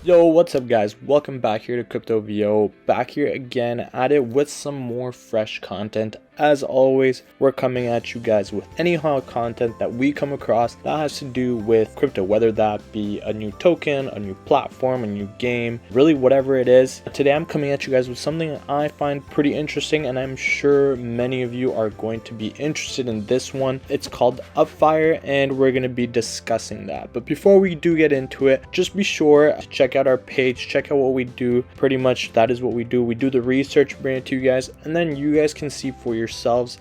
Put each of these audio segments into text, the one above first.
Yo, what's up guys? Welcome back here to Crypto VO, back here again at it with some more fresh content. As always, we're coming at you guys with any hot content that we come across that has to do with crypto, whether that be a new token, a new platform, a new game, really whatever it is. Today I'm coming at you guys with something I find pretty interesting, and I'm sure many of you are going to be interested in this one. It's called Upfire, and we're going to be discussing that. But before we do get into it, just be sure to check out our page, check out what we do. Pretty much that is what we do. We do the research, bring it to you guys, and then you guys can see for yourselves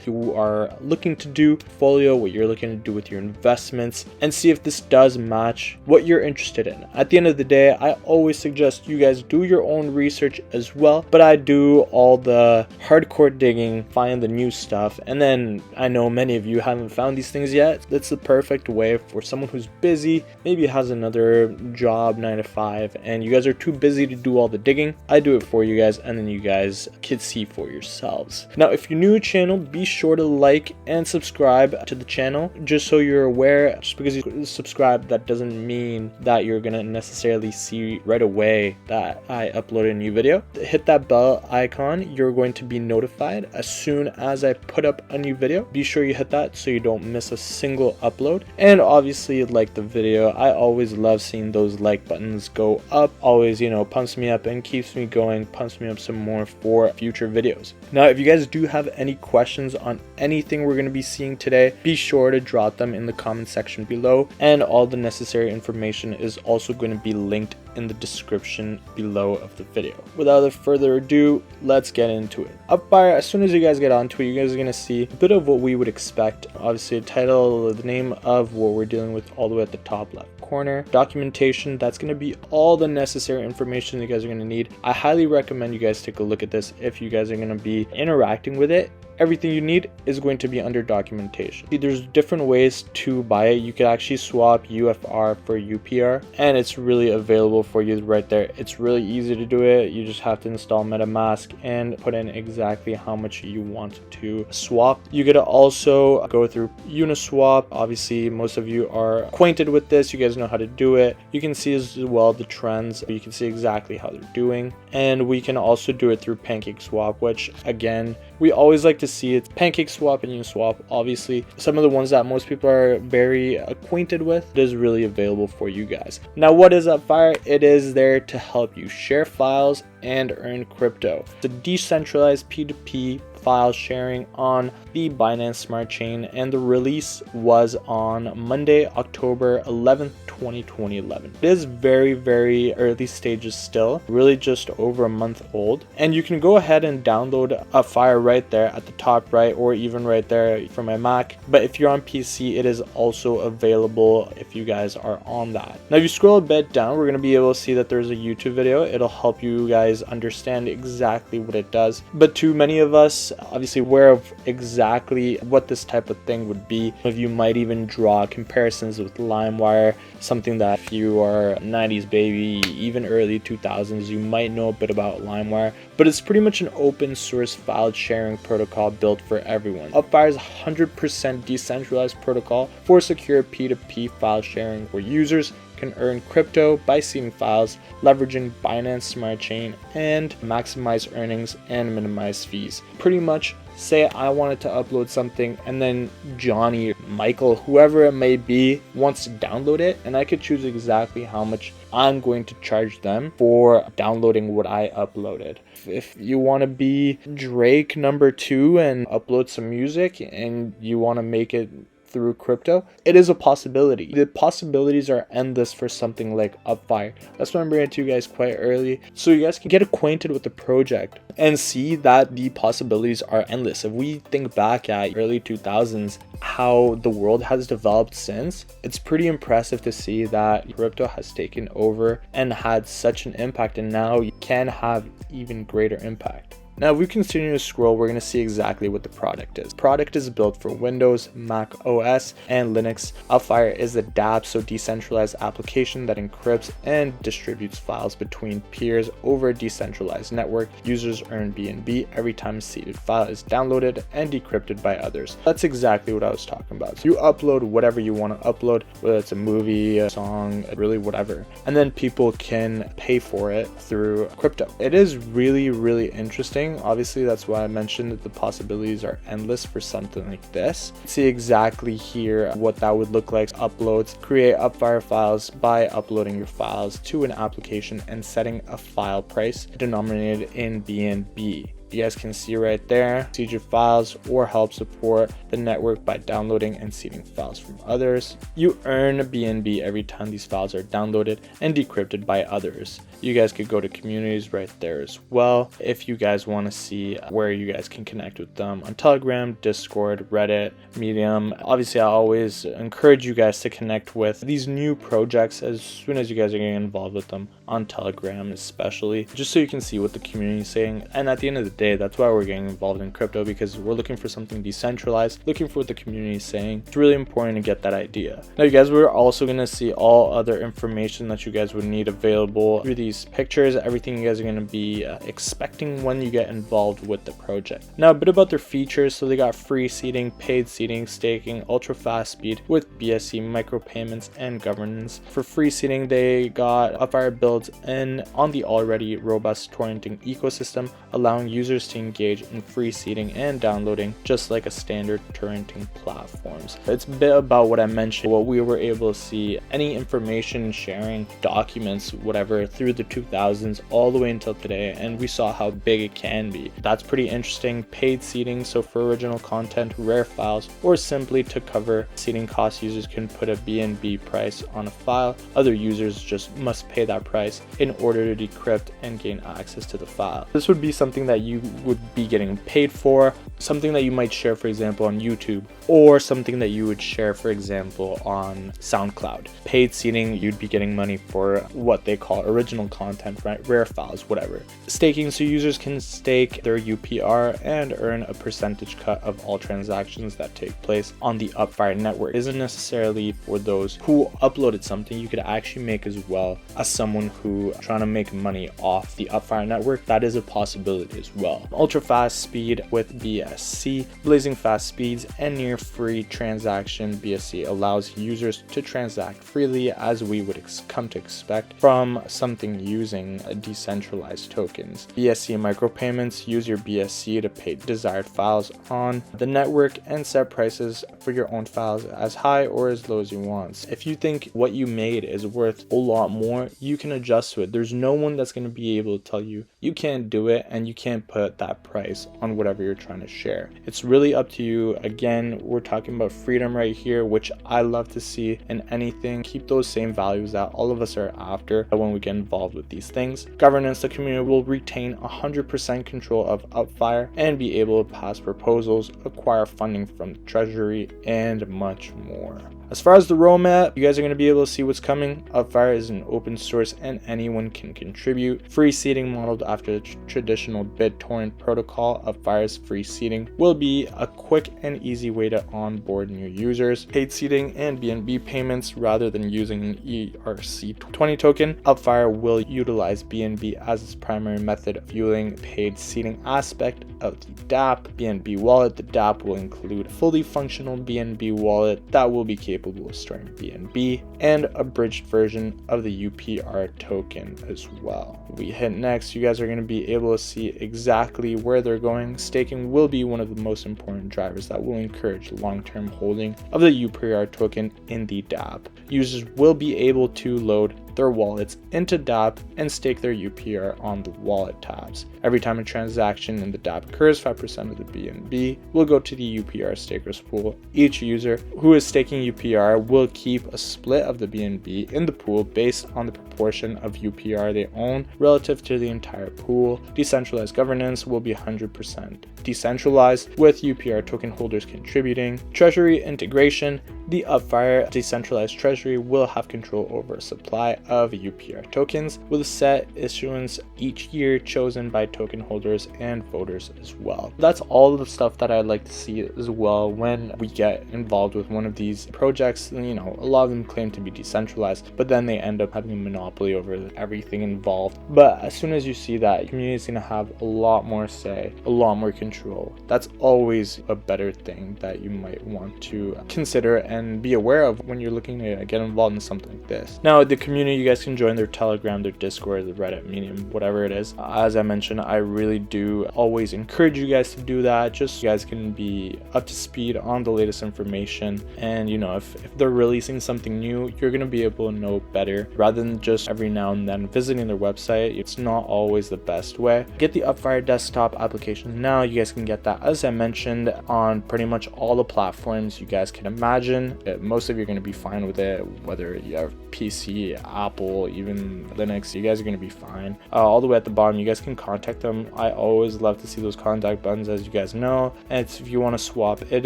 who are looking to do portfolio, what you're looking to do with your investments, and see if this does match what you're interested in. At the end of the day, I always suggest you guys do your own research as well, but I do all the hardcore digging, find the new stuff, and then I know many of you haven't found these things yet. That's the perfect way for someone who's busy, maybe has another job 9 to 5, and you guys are too busy to do all the digging. I do it for you guys, and then you guys can see for yourselves. Now, if you're new to the channel, be sure to like and subscribe to the channel, just so you're aware. Just because you subscribe, that doesn't mean that you're gonna necessarily see right away that I upload a new video. Hit that bell icon, you're going to be notified as soon as I put up a new video. Be sure you hit that so you don't miss a single upload, and obviously like the video. I always love seeing those like buttons go up. Always, you know, pumps me up and keeps me going, pumps me up some more for future videos. Now, if you guys do have any questions on anything we're going to be seeing today, be sure to drop them in the comment section below, and all the necessary information is also going to be linked in the description below of the video. Without further ado, let's get into it. Upfire, as soon as you guys get onto it, you guys are going to see a bit of what we would expect. Obviously a title, the name of what we're dealing with all the way at the top left corner, documentation. That's going to be all the necessary information you guys are going to need. I highly recommend you guys take a look at this if you guys are going to be interacting with it. Everything you need is going to be under documentation. There's different ways to buy it. You could actually swap UFR for UPR, and it's really available for you right there. It's really easy to do it. You just have to install MetaMask and put in exactly how much you want to swap. You could also go through Uniswap. Obviously, most of you are acquainted with this. You guys know how to do it. You can see as well the trends. You can see exactly how they're doing. And we can also do it through PancakeSwap, which again, we always like to see it. PancakeSwap and Uniswap, obviously some of the ones that most people are very acquainted with. It is really available for you guys. Now, what is Upfire? It is there to help you share files and earn crypto. It's a decentralized P2P file sharing on the Binance Smart Chain, and the release was on Monday, October 11th, 2011. It is very early stages still, really just over a month old, and you can go ahead and download Upfire right there at the top right, or even right there for my Mac. But if you're on PC, it is also available if you guys are on that. Now, if you scroll a bit down, we're going to be able to see that there's a YouTube video. It'll help you guys understand exactly what it does. But to many of us, obviously aware of exactly what this type of thing would be. If you might even draw comparisons with LimeWire, something that if you are a 90s baby, even early 2000s, you might know a bit about LimeWire. But it's pretty much an open source file sharing protocol built for everyone. Upfire is a 100% decentralized protocol for secure P2P file sharing, where users can earn crypto by seeding files, leveraging Binance Smart Chain, and maximize earnings and minimize fees. Pretty much, say I wanted to upload something, and then Johnny, Michael, whoever it may be, wants to download it, and I could choose exactly how much I'm going to charge them for downloading what I uploaded. If you want to be Drake #2 and upload some music, and you want to make it through crypto, it is a possibility. The possibilities are endless for something like Upfire. That's why I'm bringing it to you guys quite early, so you guys can get acquainted with the project and see that the possibilities are endless. If we think back at early 2000s, how the world has developed since, it's pretty impressive to see that crypto has taken over and had such an impact, and now you can have even greater impact. Now, if we continue to scroll, we're going to see exactly what the product is. Product is built for Windows, Mac OS, and Linux. Upfire is a dApp, so decentralized application that encrypts and distributes files between peers over a decentralized network. Users earn BNB every time a seeded file is downloaded and decrypted by others. That's exactly what I was talking about. So you upload whatever you want to upload, whether it's a movie, a song, really whatever, and then people can pay for it through crypto. It is really, really interesting. Obviously, that's why I mentioned that the possibilities are endless for something like this. See exactly here what that would look like. Uploads, create Upfire files by uploading your files to an application and setting a file price denominated in BNB. You guys can see right there, seed your files or help support the network by downloading and seeding files from others. You earn BNB every time these files are downloaded and decrypted by others. You guys could go to communities right there as well if you guys want to see where you guys can connect with them on Telegram, Discord, Reddit, Medium. Obviously, I always encourage you guys to connect with these new projects as soon as you guys are getting involved with them on Telegram, especially just so you can see what the community is saying. And at the end of the day, that's why we're getting involved in crypto, because we're looking for something decentralized, looking for what the community is saying. It's really important to get that idea. Now, you guys, we're also going to see all other information that you guys would need available through these pictures, everything you guys are going to be expecting when you get involved with the project. Now, a bit about their features. So they got free seeding, paid seeding, staking, ultra fast speed with BSC micropayments and governance. For free seeding, they got Upfire builds in on the already robust torrenting ecosystem, allowing users to engage in free seeding and downloading just like a standard torrenting platforms. It's a bit about what I mentioned, what we were able to see, any information sharing, documents, whatever, through the 2000s all the way until today, and we saw how big it can be. That's pretty interesting. Paid seeding, so for original content, rare files, or simply to cover seeding costs, users can put a BNB price on a file. Other users just must pay that price in order to decrypt and gain access to the file. This would be something that you would be getting paid for, something that you might share, for example, on YouTube, or something that you would share, for example, on SoundCloud. Paid seeding, you'd be getting money for what they call original content, right? Rare files, whatever. Staking, so users can stake their UPR and earn a percentage cut of all transactions that take place on the Upfire network. It isn't necessarily for those who uploaded something. You could actually make as well as someone who trying to make money off the Upfire network. That is a possibility as well. Ultra fast speed with BSC, blazing fast speeds, and near free transaction. BSC allows users to transact freely, as we would come to expect from something using decentralized tokens. BSC micropayments, use your BSC to pay desired files on the network and set prices for your own files as high or as low as you want. If you think what you made is worth a lot more, you can adjust to it. There's no one that's going to be able to tell you you can't do it and you can't put that price on whatever you're trying to share. It's really up to you. Again, we're talking about freedom right here, which I love to see in anything. Keep those same values that all of us are after when we get involved with these things. Governance, the community will retain 100% control of Upfire and be able to pass proposals, acquire funding from the treasury, and much more. As far as the roadmap, you guys are going to be able to see what's coming. Upfire is an open source and anyone can contribute. Free seeding modeled after the traditional BitTorrent protocol. Upfire's free seeding will be a quick and easy way to onboard new users. Paid seeding and BNB payments rather than using an ERC20 token. Upfire will utilize BNB as its primary method of fueling paid seeding aspect of the dApp. BNB wallet, the dApp will include a fully functional BNB wallet that will be capable of storing BNB and a bridged version of the UPR token as well. We hit next, you guys are going to be able to see exactly where they're going. Staking will be one of the most important drivers that will encourage long-term holding of the UPR token in the dApp. Users will be able to load their wallets into dApp and stake their UPR on the wallet tabs. Every time a transaction in the dApp occurs, 5% of the BNB will go to the UPR stakers pool. Each user who is staking UPR will keep a split of the BNB in the pool based on the proportion of UPR they own relative to the entire pool. Decentralized governance will be 100% decentralized, with UPR token holders contributing. Treasury integration, the Upfire decentralized treasury will have control over supply of UPR tokens with a set issuance each year chosen by token holders and voters as well. That's all the stuff that I'd like to see as well when we get involved with one of these projects. You know, a lot of them claim to be decentralized, but then they end up having a monopoly over everything involved. But as soon as you see that, community is going to have a lot more say, a lot more control. That's always a better thing that you might want to consider and be aware of when you're looking to get involved in something like this. Now, the community, you guys can join their Telegram, their Discord, their Reddit, Medium, whatever it is. As I mentioned, I really do always encourage you guys to do that, just so you guys can be up to speed on the latest information. And you know, if they're releasing something new, you're going to be able to know better rather than just every now and then visiting their website. It's not always the best way. Get the Upfire Desktop application now. You guys can get that, as I mentioned, on pretty much all the platforms you guys can imagine. Most of you are going to be fine with it, whether you have PC, Apple, even Linux. You guys are going to be fine. All the way at the bottom, you guys can contact them. I always love to see those contact buttons, as you guys know. And if you want to swap, it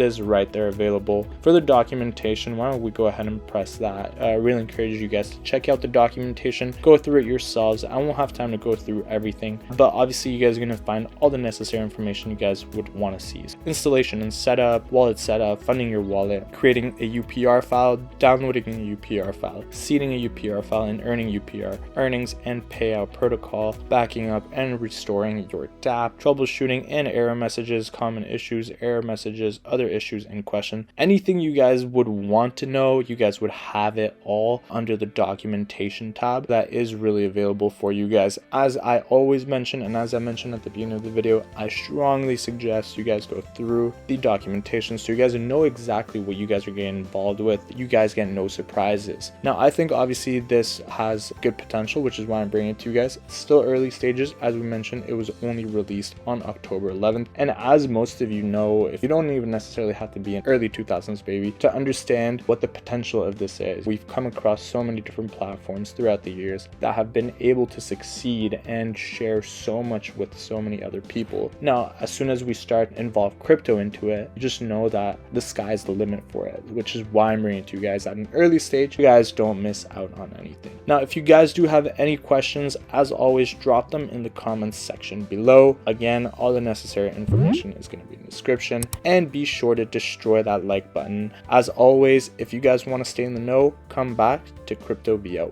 is right there available. For the documentation, why don't we go ahead and press that? I really encourage you guys to check out the documentation, go through it yourselves. I won't have time to go through everything, but obviously you guys are going to find all the necessary information you guys would want to see. Installation and setup, wallet setup, funding your wallet, creating a UPR file, downloading a UPR file, seeding a UPR file, and earning UPR, earnings and payout protocol, backing up and restoring your DApp, troubleshooting and error messages, common issues, error messages, other issues and questions. Anything you guys would want to know, you guys would have it all under the documentation tab that is really available for you guys. As I always mention, and as I mentioned at the beginning of the video, I strongly suggest you guys go through the documentation so you guys know exactly what you guys are getting involved with. You guys get no surprises. Now, I think obviously this has good potential, which is why I'm bringing it to you guys. It's still early stages. As we mentioned, it was only released on October 11th. And as most of you know, if you don't even necessarily have to be an early 2000s baby to understand what the potential of this is, we've come across so many different platforms throughout the years that have been able to succeed and share so much with so many other people. Now, as soon as we start involve crypto into it, just know that the sky's the limit for it, which is why I'm bringing it to you guys at an early stage. You guys don't miss out on anything. Now, if you guys do have any questions, as always, drop them in the comments section below. Again, all the necessary information is going to be in the description, and be sure to destroy that like button. As always, if you guys want to stay in the know, come back to Crypto VO.